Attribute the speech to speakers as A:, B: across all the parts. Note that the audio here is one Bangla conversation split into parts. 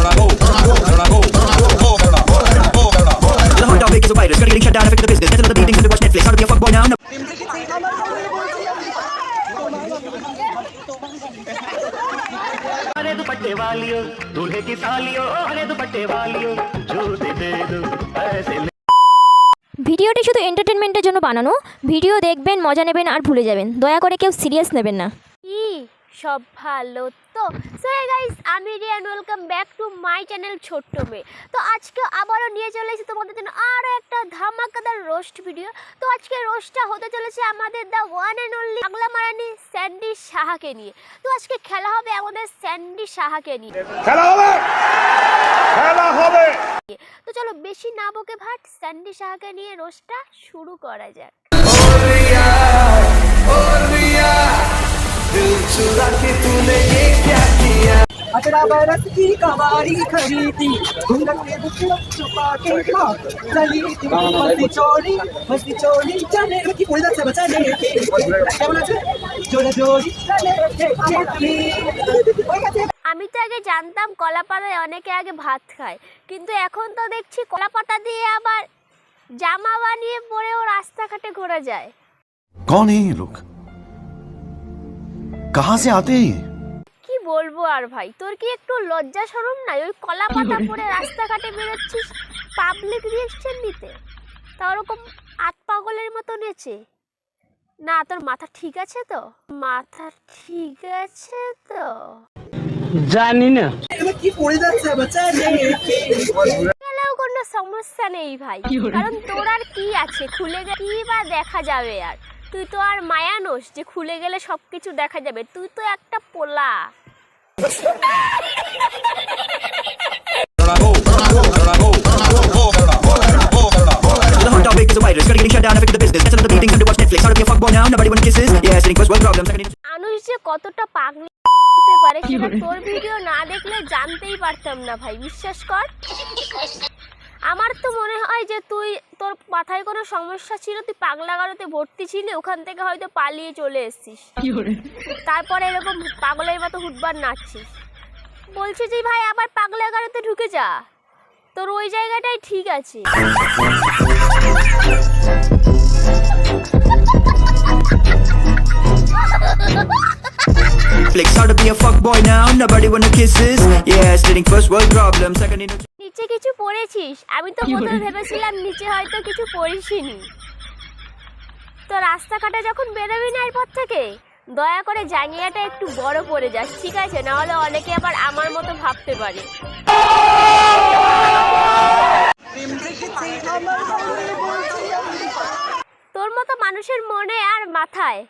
A: The hot topic is a virus, getting shut down, affecting the business. That's another beating, so to watch Netflix. How to be a fuckboy now?
B: हरे दुपट्टे वालियों दूल्हे की सालियों हरे दुपट्टे वालियों जूते दे दो ऐसे
C: ভিডিওটি শুধু এন্টারটেনমেন্টের জন্য বানানো। ভিডিও দেখবেন, মজা নেবেন আর ভুলে যাবেন। দয়া করে কেউ সিরিয়াস নেবেন না।
D: কি সব ভালো তো? সো হে গাইস, আমি Riyan, welcome back to my channel ছোট্ট মেয়ে। তো আজকে আবারও নিয়ে চলে এসেছি তোমাদের জন্য আরও একটা ধামাকাদার রোস্ট ভিডিও। তো আজকে রোস্টটা হতে চলেছে আমাদের the one and only Bangla মারানি স্যান্ডি সাহাকে নিয়ে। তো আজকে খেলা হবে আমাদের স্যান্ডি সাহাকে নিয়ে।
E: খেলা হবে।
D: তো চলো বেশি না বকে ভাট, স্যান্ডি সাহাকে নিয়ে রোস্টটা শুরু করা যাক।
F: अचरा बरस की कवारी खरीदी घूंघट के बुकलों छुपा के खा चली मस्ती चोरी चले की कोई से बचाने के কেমন আছে জোরে জোরে চলে
D: আমি তো আগে জানতাম কলাপাতায় অনেকে আগে ভাত খায়, কিন্তু এখন তো দেখছি কলাপাতা দিয়ে আবার জামা বানিয়ে পরেও রাস্তাঘাটে ঘোরা যায়।
G: कौन है ये लोग, कहाँ से आते हैं?
D: কি বলবো আর ভাই, তোর কি একটু লজ্জা শরম নাই? ওই কলাপাতা পরে রাস্তাঘাটে বেরোচ্ছিস পাবলিক রিঅ্যাকশন দিতে, তা ওরকম আত পাগলের মতো নেচে না? তোর মাথা ঠিক আছে তো? মাথা ঠিক আছে তো?
B: জানি না
F: কি পড়ে যাচ্ছে বাঁচানে
D: গেলেও কোনো সমস্যা নেই ভাই, কারণ তোর আর কি আছে, খুলে গেলে কি বা দেখা যাবে? আর তুই তো আর মায়ানোস যে খুলে গেলে সবকিছু দেখা যাবে। তুই তো একটা পোলা।
A: The hot topic is a virus, getting shut down, affecting the business. That's another beating, so to watch Netflix. How to be a fuckboy now? Nobody wanna kisses. Yeah, sitting first world problems.
D: মানুষ যে কতটা পাগলি হতে পারে সেটা তোর ভিডিও না দেখলে জানতেই পারতাম না ভাই, বিশ্বাস কর। আমার তো মনে হয় যে তোর মাথায় কোনো সমস্যা ছিল, তুই পাগলাগারোতে ভর্তি ছিলি, ওখান থেকে হয়তো পালিয়ে চলে এসেছিস, তারপরে এরকম পাগলের মতো হুটবার নাচছিস। বলছি যে ভাই আবার পাগলাগারোতে ঢুকে যা, তোর ওই জায়গাটাই ঠিক আছে।
A: Netflix. How to be a fuckboy now? Nobody wanna kisses. Yeah, sitting first world problems. Second in
D: নিচে কিছু পড়েছিস? আমি তো প্রথমে ভেবেছিলাম নিচে হয়তো কিছু পড়িসনি। তো রাস্তাঘাটে যখন বেরোবি না এরপর থেকে দয়া করে জাঙ্গিয়াটা একটু বড় পরে যাস, ঠিক আছে? নাহলে অনেকে আবার আমার মতো ভাবতে পারে। তোর মতো মানুষের মনে আর মাথায়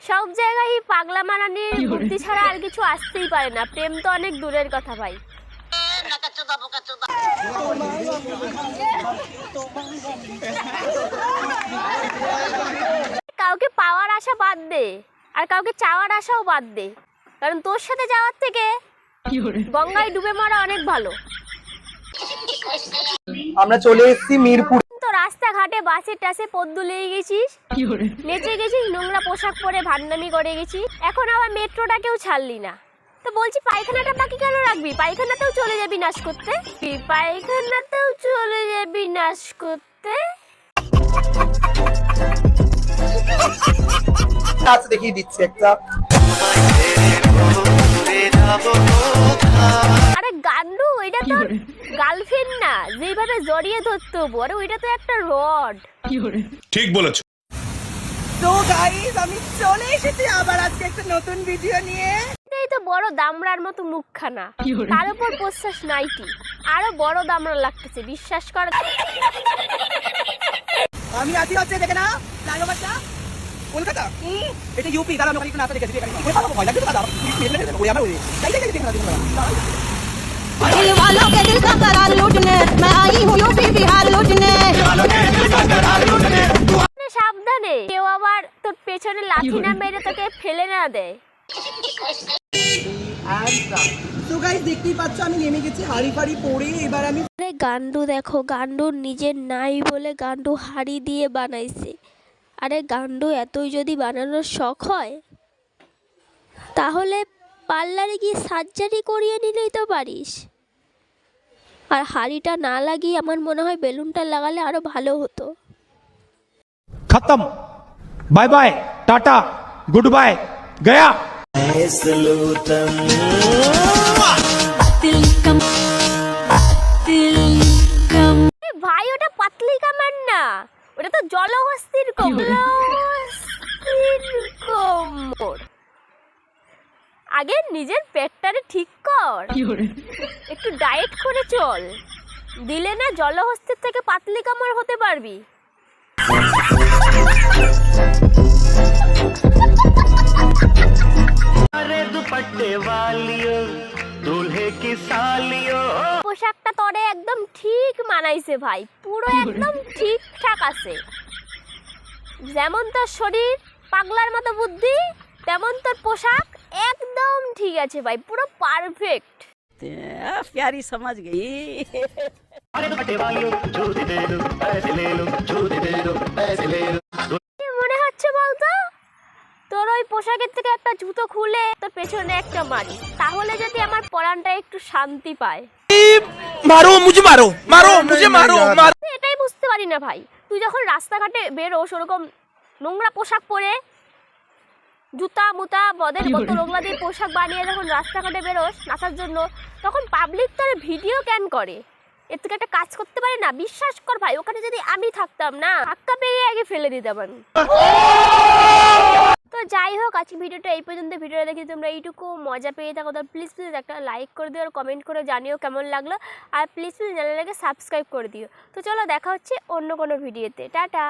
D: সব জায়গায় পাগলা মারানির বুদ্ধি ছাড়া আর কিছু আসতেই পারে না। প্রেম তো অনেক দূরের কথা ভাই। কাউকে পাওয়ার আশা বাদ দে আর কাউকে চাওয়ার আশাও বাদ দে, কারণ তোর সাথে যাওয়ার থেকে গঙ্গায় ডুবে মরা অনেক ভালো।
F: আমরা চলে এসেছি মিরপুর।
D: তো রাস্তাঘাটে বাসে টাসে পদ্দু লেগে গেছিস, নেচে গেছিস, নোংরা পোশাক পরে ভান্ডামি করে গেছিস, এখন আবার মেট্রোটাকেও ছাড়লি না। তো বলছি পায়খানাটা বাকি কেন রাখবি? পায়খানাতেও চলে যাবি নাশ করতে, পায়খানাতেও চলে যাবি নাশ করতে।
F: নাচ দেখিয়ে দিচ্ছি একটা।
D: আরে গান্ডু, ওইটা তো গার্লফ্রেন্ড না, যেভাবে জড়িয়ে ধরতে বড়, ওইটা তো একটা রড।
E: ঠিক বলেছ।
F: তো গাইস, আমি চলে এসেছি আবার আজকে একটা নতুন ভিডিও নিয়ে।
D: এই তো বড় দামড়ার মতো মুখখানা, তার উপর প্রশ্বাস নাইটি, আরো বড় দামড়া লাগতেছে, বিশ্বাস কর।
F: আমি আছি হচ্ছে দেখে না লালো বাচ্চা কলকাতা, এটা ইউপি। দাঁড়া আমি ওখানে একটু নাচা দেখেছি, এখানে ভয় লাগছে তো দাদা, ওই আমার ওই যাই দেখে না
H: दिल वालों के दिल का करार लूटने मैं आई हूँ यूपी बिहार लूटने।
D: সাবধানে, কেউ আবার তোর পেছনে লাথি না মেরে তোকে ফেলে না দেয়।
F: তো গাইস দেখতেই পাচ্ছ আমি নেমে গেছি হাড়ি ফাড়ি পরে। এবার আমি
D: আরে গান্ডু দেখো, গান্ডুর নিজের নাই বলে গান্ডু হাড়ি দিয়ে বানাইছে। আরে গান্ডু এতই যদি বানানোর শখ হয় তাহলে পার্লারে গিয়ে সার্জারি করিয়ে নিলেই তো পারিস। আর হাড়িটা না লাগিয়ে আমার মনে হয় বেলুনটা লাগালে আরো ভালো হতো।
E: खत्म, bye bye, tata, goodbye, गया।
D: ভাই ওটা পাতলি কামান না, ওটা তো জলহস্তির কোমর। আগে নিজের পেটটারে ঠিক কর, একটু ডায়েট করে চল, দিলে না জলহস্তির থেকে পাতলি কামড় হতে পারবি।
B: अरे दुपट्टे वालियो दूल्हे की सालियो।
D: পোশাকটা তোরে একদম ঠিক মানাইছে ভাই, পুরো একদম ঠিকঠাক আছে। যেমন তোর শরীর পাগলার মতো বুদ্ধি, তেমন তোর পোশাক একদম ঠিক আছে ভাই, পুরো পারফেক্ট।
H: प्यारी समझ गई।
B: अरे दुपट्टे वालियो जूते दे दो पैसे ले लो, जूते दे दो पैसे ले लो।
D: কি মনে হচ্ছে বলতো, তোর ওই পোশাকের থেকে একটা জুতো খুলে তোর পেছনে একটা মারি, তাহলে যদি আমার পরানটা একটু শান্তি পায়।
E: मारो मुझे, मारो मारो मुझे, मारो मारो।
D: এটাই বুঝতে পারি না ভাই, তুই যখন রাস্তাঘাটে বেরোস ওরকম নোংরা পোশাক পরে, জুতা মুতা বদের কত নোংরা দিয়ে পোশাক বানিয়ে যখন রাস্তাঘাটে বেরোস নাচার জন্য, তখন পাবলিক তোর ভিডিও ক্যান করে। এর থেকে একটা কাজ করতে পারি না? বিশ্বাস কর ভাই, ওখানে যদি আমি থাকতাম না, ধাক্কা পেয়ে আগে ফেলে দিতাম আমি। তো যাই হোক, আজকে ভিডিওটা এই পর্যন্ত। ভিডিওটা দেখে তোমরা এইটুকু মজা পেয়ে থাকো, তো প্লিজ একটা লাইক করে দিও আর কমেন্ট করে জানিও কেমন লাগলো। আর প্লিজ চ্যানেলটাকে সাবস্ক্রাইব করে দিও। তো চলো, দেখা হচ্ছে অন্য কোনো ভিডিওতে। টাটা।